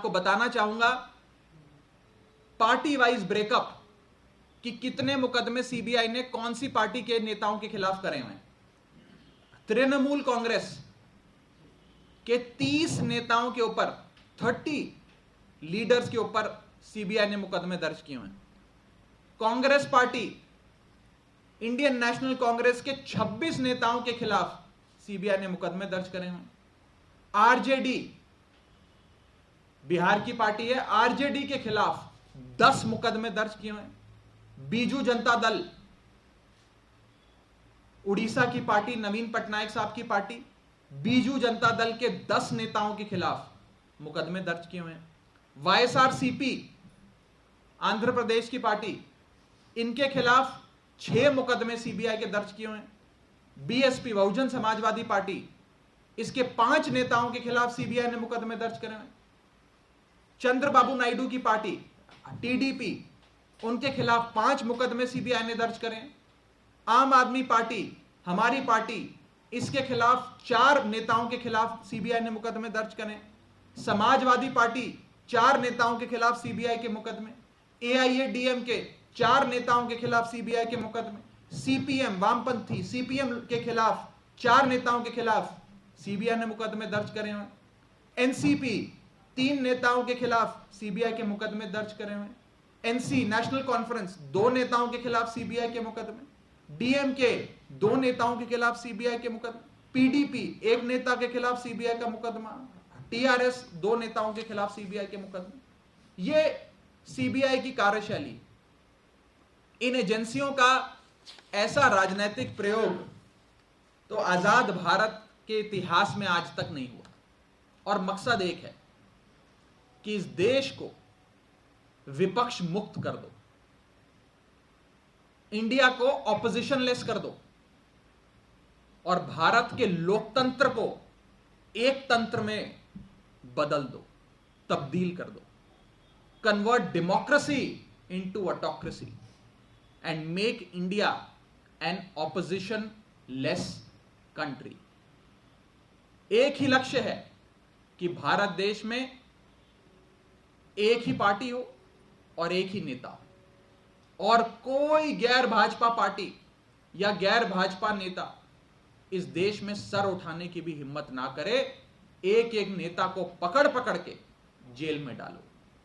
आपको बताना चाहूंगा पार्टी वाइज ब्रेकअप कि कितने मुकदमे सीबीआई ने कौन सी पार्टी के नेताओं के खिलाफ करे हुए हैं। तृणमूल कांग्रेस के 30 नेताओं के ऊपर, 30 लीडर्स के ऊपर सीबीआई ने मुकदमे दर्ज किए हैं। Congress party, Indian national Congress के 26 नेताओं के खिलाफ सीबीआई ने मुकदमे दर्ज करे हैं। आरजेडी, बिहार की पार्टी है, आरजेडी के खिलाफ 10 मुकदमे दर्ज किए हैं। बीजू जनता दल, उड़ीसा की पार्टी, नवीन पटनायक साहब की पार्टी, बीजू जनता दल के 10 नेताओं के खिलाफ मुकदमे दर्ज किए हुए हैं। वाईएसआरसीपी, आंध्र प्रदेश की पार्टी, इनके खिलाफ 6 मुकदमे सीबीआई के दर्ज किए हुए हैं। बीएसपी, बहुजन समाजवादी पार्टी, इसके 5 नेताओं के खिलाफ सीबीआई ने मुकदमे दर्ज करे हुए। चंद्रबाबू नायडू की पार्टी, टीडीपी, उनके खिलाफ 5 मुकदमे सीबीआई ने दर्ज करे। आम आदमी पार्टी, हमारी पार्टी, इसके खिलाफ 4 नेताओं के खिलाफ सीबीआई ने मुकदमे दर्ज करे। समाजवादी पार्टी, 4 नेताओं के खिलाफ सीबीआई के मुकदमे। एआईएडीएम के 4 नेताओं के खिलाफ सीबीआई के मुकदमे। सीपीएम, वामपंथी, सीपीएम के खिलाफ 4 नेताओं के खिलाफ सीबीआई ने मुकदमे दर्ज करे हुए। एनसीपी, 3 नेताओं के खिलाफ सीबीआई के मुकदमे दर्ज करे हुए। एनसी, नेशनल कॉन्फ्रेंस, 2 नेताओं के खिलाफ सीबीआई के मुकदमे। डीएमके, 2 नेताओं के खिलाफ सीबीआई के मुकदमे। पीडीपी, 1 नेता के खिलाफ सीबीआई का मुकदमा। टीआरएस, 2 नेताओं के खिलाफ सीबीआई के मुकदमे। यह सीबीआई की कार्यशैली, इन एजेंसियों का ऐसा राजनीतिक प्रयोग तो आजाद भारत के इतिहास में आज तक नहीं हुआ। और मकसद एक है कि इस देश को विपक्ष मुक्त कर दो, इंडिया को ऑपोजिशन लेस कर दो और भारत के लोकतंत्र को एक तंत्र में बदल दो, तब्दील कर दो। Convert democracy into autocracy and make India an opposition less country. एक ही लक्ष्य है कि भारत देश में एक ही पार्टी हो और एक ही नेता हो और कोई गैर भाजपा पार्टी या गैर भाजपा नेता इस देश में सर उठाने की भी हिम्मत ना करे। एक एक नेता को पकड़ पकड़ के जेल में डालो,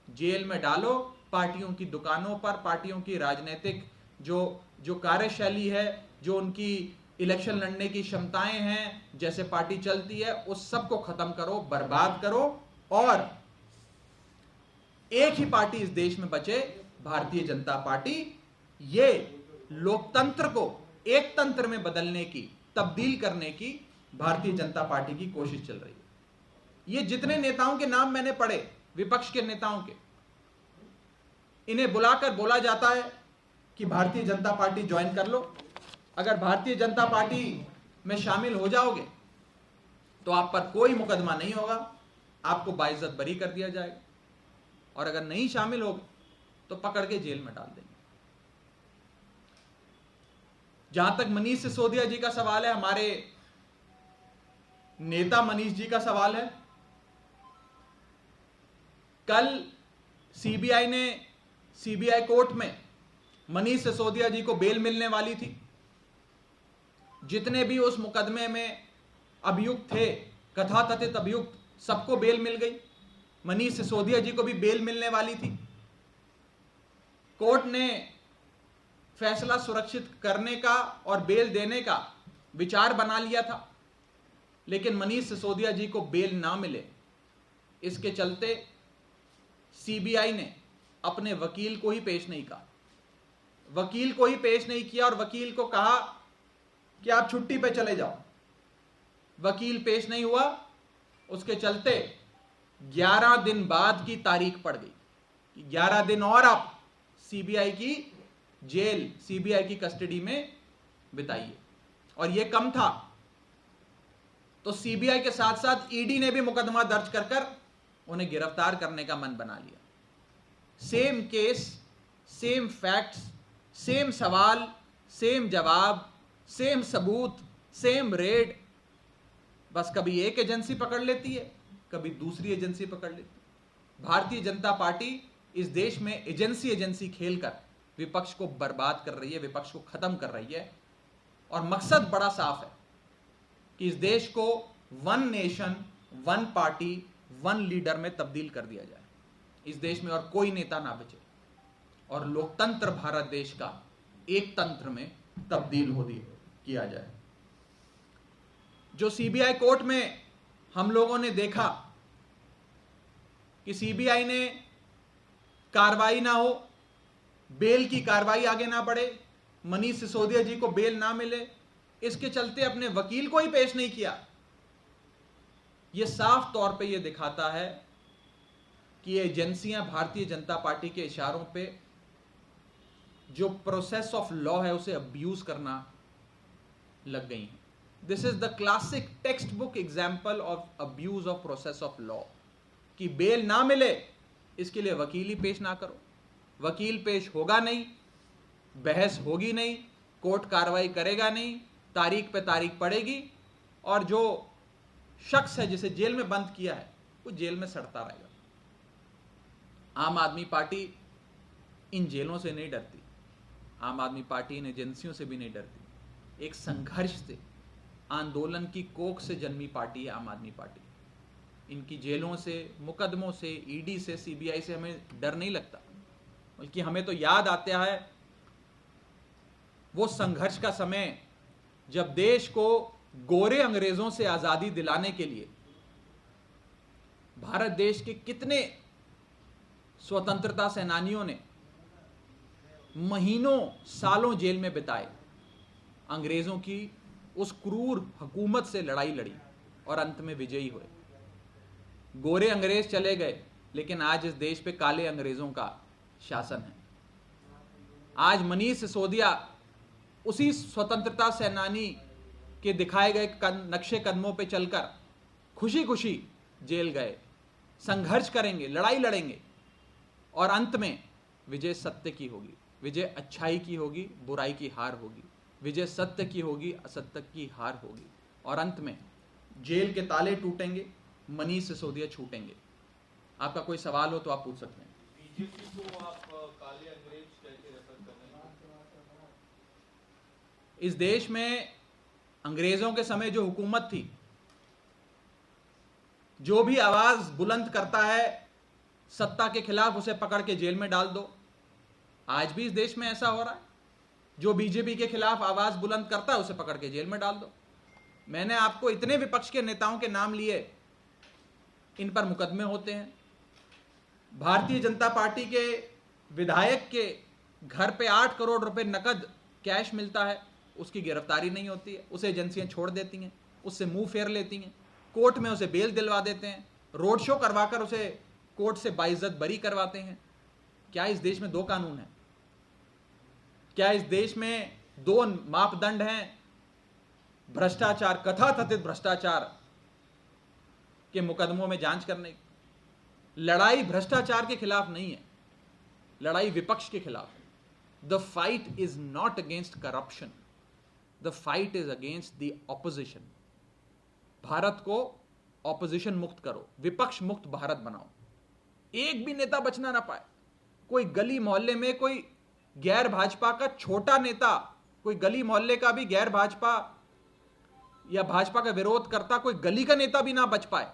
जेल में डालो। पार्टियों की दुकानों पर, पार्टियों की राजनीतिक जो कार्यशैली है, जो उनकी इलेक्शन लड़ने की क्षमताएं हैं, जैसे पार्टी चलती है, उस सब को खत्म करो, बर्बाद करो और एक ही पार्टी इस देश में बचे, भारतीय जनता पार्टी। ये लोकतंत्र को एक तंत्र में बदलने की, तब्दील करने की भारतीय जनता पार्टी की कोशिश चल रही है। ये जितने नेताओं के नाम मैंने पढ़े, विपक्ष के नेताओं के, इन्हें बुलाकर बोला जाता है कि भारतीय जनता पार्टी ज्वाइन कर लो। अगर भारतीय जनता पार्टी में शामिल हो जाओगे तो आप पर कोई मुकदमा नहीं होगा, आपको बाइज्जत बरी कर दिया जाएगा, और अगर नहीं शामिल होगे तो पकड़ के जेल में डाल देंगे। जहां तक मनीष सिसोदिया जी का सवाल है, हमारे नेता मनीष जी का सवाल है, कल सीबीआई कोर्ट में मनीष सिसोदिया जी को बेल मिलने वाली थी। जितने भी उस मुकदमे में अभियुक्त थे, कथाकथित अभियुक्त, सबको बेल मिल गई। मनीष सिसोदिया जी को भी बेल मिलने वाली थी। कोर्ट ने फैसला सुरक्षित करने का और बेल देने का विचार बना लिया था, लेकिन मनीष सिसोदिया जी को बेल ना मिले, इसके चलते सीबीआई ने अपने वकील को ही पेश नहीं किया, वकील को ही पेश नहीं किया और वकील को कहा कि आप छुट्टी पे चले जाओ। वकील पेश नहीं हुआ, उसके चलते 11 दिन बाद की तारीख पड़ गई। 11 दिन और आप सीबीआई की जेल, सीबीआई की कस्टडी में बिताइए। और यह कम था तो सीबीआई के साथ साथ ईडी ने भी मुकदमा दर्ज कर उन्हें गिरफ्तार करने का मन बना लिया। Same case, same facts, same सवाल, सेम जवाब, सेम सबूत, सेम रेड, बस कभी एक एजेंसी पकड़ लेती है, कभी दूसरी एजेंसी पकड़ लेती है। भारतीय जनता पार्टी इस देश में एजेंसी खेलकर विपक्ष को बर्बाद कर रही है, विपक्ष को खत्म कर रही है। और मकसद बड़ा साफ है कि इस देश को one nation one party one leader में तब्दील कर दिया जाए। इस देश में और कोई नेता ना बचे और लोकतंत्र भारत देश का एक तंत्र में तब्दील किया जाए। जो सीबीआई कोर्ट में हम लोगों ने देखा कि सीबीआई ने कार्रवाई ना हो, बेल की कार्रवाई आगे ना बढ़े, मनीष सिसोदिया जी को बेल ना मिले, इसके चलते अपने वकील को ही पेश नहीं किया। यह साफ तौर पे यह दिखाता है कि ये एजेंसियां भारतीय जनता पार्टी के इशारों पे जो प्रोसेस ऑफ लॉ है उसे अब्यूज करना लग गई हैं। This is the classic text book example of abuse of process of law कि बेल ना मिले इसके लिए वकील ही पेश ना करो, वकील पेश होगा नहीं, बहस होगी नहीं, कोर्ट कार्रवाई करेगा नहीं, तारीख पे तारीख पड़ेगी और जो शख्स है जिसे जेल में बंद किया है वो जेल में सड़ता रहेगा। आम आदमी पार्टी इन जेलों से नहीं डरती, आम आदमी पार्टी इन एजेंसियों से भी नहीं डरती। एक संघर्ष से, आंदोलन की कोख से जन्मी पार्टी है आम आदमी पार्टी। इनकी जेलों से, मुकदमों से, ईडी से, सीबीआई से हमें डर नहीं लगता, बल्कि हमें तो याद आता है वो संघर्ष का समय जब देश को गोरे अंग्रेजों से आजादी दिलाने के लिए भारत देश के कितने स्वतंत्रता सेनानियों ने महीनों सालों जेल में बिताए, अंग्रेजों की उस क्रूर हुकूमत से लड़ाई लड़ी और अंत में विजयी हुए। गोरे अंग्रेज चले गए, लेकिन आज इस देश पे काले अंग्रेजों का शासन है। आज मनीष सिसोदिया उसी स्वतंत्रता सेनानी के दिखाए गए नक्शे कदमों पे चलकर खुशी खुशी जेल गए। संघर्ष करेंगे, लड़ाई लड़ेंगे और अंत में विजय सत्य की होगी, विजय अच्छाई की होगी, बुराई की हार होगी, विजय सत्य की होगी, असत्य की हार होगी और अंत में जेल के ताले टूटेंगे, मनीष सिसोदिया छूटेंगे। आपका कोई सवाल हो तो आप पूछ सकते हैं। बीजेपी को आप काले अंग्रेज कैसे रेफर कर रहे हैं? इस देश में अंग्रेजों के समय जो हुकूमत थी, जो भी आवाज बुलंद करता है सत्ता के खिलाफ उसे पकड़ के जेल में डाल दो। आज भी इस देश में ऐसा हो रहा है, जो बीजेपी के खिलाफ आवाज बुलंद करता है उसे पकड़ के जेल में डाल दो। मैंने आपको इतने विपक्ष के नेताओं के नाम लिए, इन पर मुकदमे होते हैं। भारतीय जनता पार्टी के विधायक के घर पे 8 करोड़ रुपए नकद कैश मिलता है, उसकी गिरफ्तारी नहीं होती है, उसे एजेंसियां छोड़ देती हैं, उससे मुंह फेर लेती हैं, कोर्ट में उसे बेल दिलवा देते हैं, रोड शो करवाकर उसे कोर्ट से बाइज्जत बरी करवाते हैं। क्या इस देश में 2 कानून हैं? क्या इस देश में 2 मापदंड हैं? भ्रष्टाचार, कथाकथित भ्रष्टाचार के मुकदमों में जांच करने की। लड़ाई भ्रष्टाचार के खिलाफ नहीं है, लड़ाई विपक्ष के खिलाफ है। The fight is not against corruption, the fight is against the opposition. Bharat को ऑपोजिशन मुक्त करो, विपक्ष मुक्त भारत बनाओ, एक भी नेता बचना ना पाए। कोई गली मोहल्ले में कोई गैर भाजपा का छोटा नेता, कोई गली मोहल्ले का भी गैर भाजपा या भाजपा का विरोध करता कोई गली का नेता भी ना बच पाए,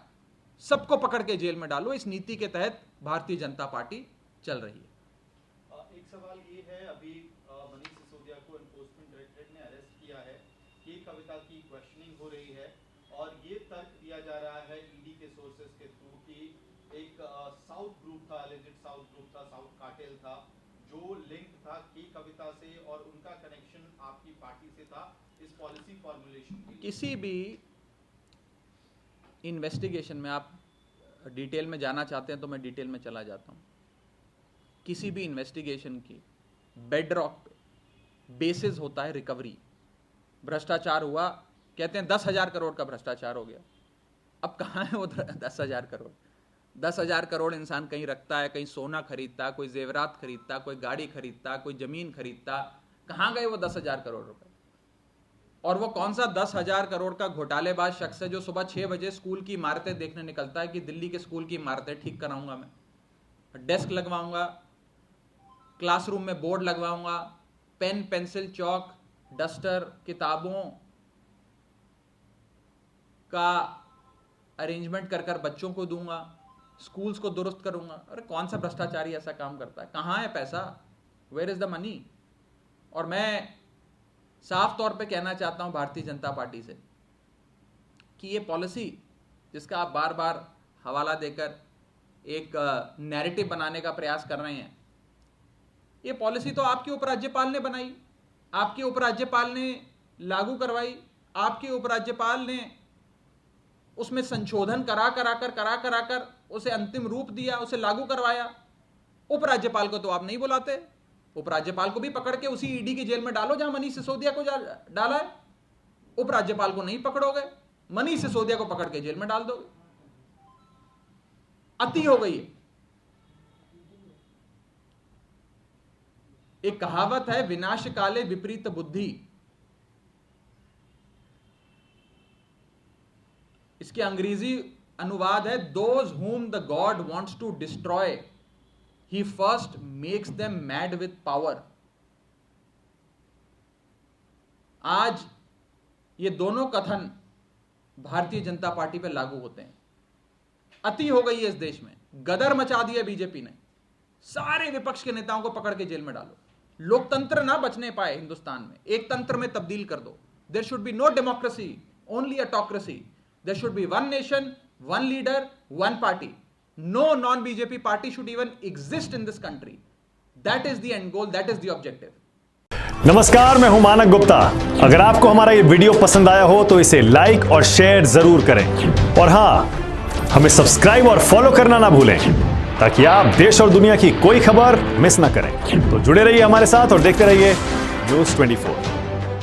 सबको पकड़ के जेल में डालो। इस नीति के तहत भारतीय जनता पार्टी चल रही है। एक सवाल ये है, अभी मनीष सिसोदिया को एनफोर्समेंट डायरेक्टरेट ने अरेस्ट किया है, ये कविता की क्वेश्चनिंग हो रही है और ये तर्क दिया जा रहा है ईडी के सोर्सेस के थ्रू कि एक साउथ ग्रुप था, एलिजेड साउथ ग्रुप था, साउथ कार्टेल था, जो लिंक था की कविता से और उनका कनेक्शन आपकी पार्टी से था इस पॉलिसी फॉर्मुलेशन के लिए। किसी भी इन्वेस्टिगेशन में आप डिटेल में जाना चाहते हैं तो मैं डिटेल में चला जाता हूं। किसी भी इन्वेस्टिगेशन की बेडरॉक बेसिस होता है रिकवरी। भ्रष्टाचार हुआ, कहते हैं 10,000 करोड़ का भ्रष्टाचार हो गया। अब कहाँ है वो 10,000 करोड़? 10,000 करोड़ इंसान कहीं रखता है, कहीं सोना खरीदता, कोई जेवरात खरीदता, कोई गाड़ी खरीदता, कोई जमीन खरीदता। कहाँ गए वो 10,000 करोड़ रुपए? और वो कौन सा 10,000 करोड़ का घोटालेबाज शख्स है जो सुबह 6 बजे स्कूल की इमारतें देखने निकलता है कि दिल्ली के स्कूल की इमारतें ठीक कराऊंगा मैं? डेस्क लगवाऊंगा, क्लासरूम में बोर्ड लगवाऊंगा, पेन पेंसिल चौक डस्टर किताबों का अरेंजमेंट कर कर बच्चों को दूंगा, स्कूल्स को दुरुस्त करूंगा। अरे कौन सा भ्रष्टाचारी ऐसा काम करता है? कहां है पैसा? Where is the money? और मैं साफ तौर पे कहना चाहता हूं भारतीय जनता पार्टी से कि ये पॉलिसी जिसका आप बार बार हवाला देकर एक नैरेटिव बनाने का प्रयास कर रहे हैं, ये पॉलिसी तो आपके उपराज्यपाल ने बनाई, आपके उपराज्यपाल ने लागू करवाई, आपके उपराज्यपाल ने उसमें संशोधन करा कर उसे अंतिम रूप दिया, उसे लागू करवाया। उपराज्यपाल को तो आप नहीं बुलाते। उपराज्यपाल को भी पकड़ के उसी ईडी की जेल में डालो जहां मनीष सिसोदिया को डाला है। उपराज्यपाल को नहीं पकड़ोगे, मनीष सिसोदिया को पकड़ के जेल में डाल दोगे। अति हो गई है। एक कहावत है, विनाश काले विपरीत बुद्धि। इसके अंग्रेजी अनुवाद है, those whom the God wants to destroy, he first makes them mad with power। आज ये दोनों कथन भारतीय जनता पार्टी पे लागू होते हैं। अति हो गई है इस देश में, गदर मचा दिया बीजेपी ने। सारे विपक्ष के नेताओं को पकड़ के जेल में डालो, लोकतंत्र ना बचने पाए हिंदुस्तान में, एक तंत्र में तब्दील कर दो। There should be no democracy, only autocracy. There should be one nation, one leader, one party. No non BJP party should even exist in this country. That is the end goal, that is the objective. नमस्कार, मैं हूं मानक गुप्ता। अगर आपको हमारा ये video पसंद आया हो तो इसे लाइक और शेयर जरूर करें, और हां, हमें सब्सक्राइब और फॉलो करना ना भूलें ताकि आप देश और दुनिया की कोई खबर मिस ना करें। तो जुड़े रहिए हमारे साथ और देखते रहिए न्यूज़ 24।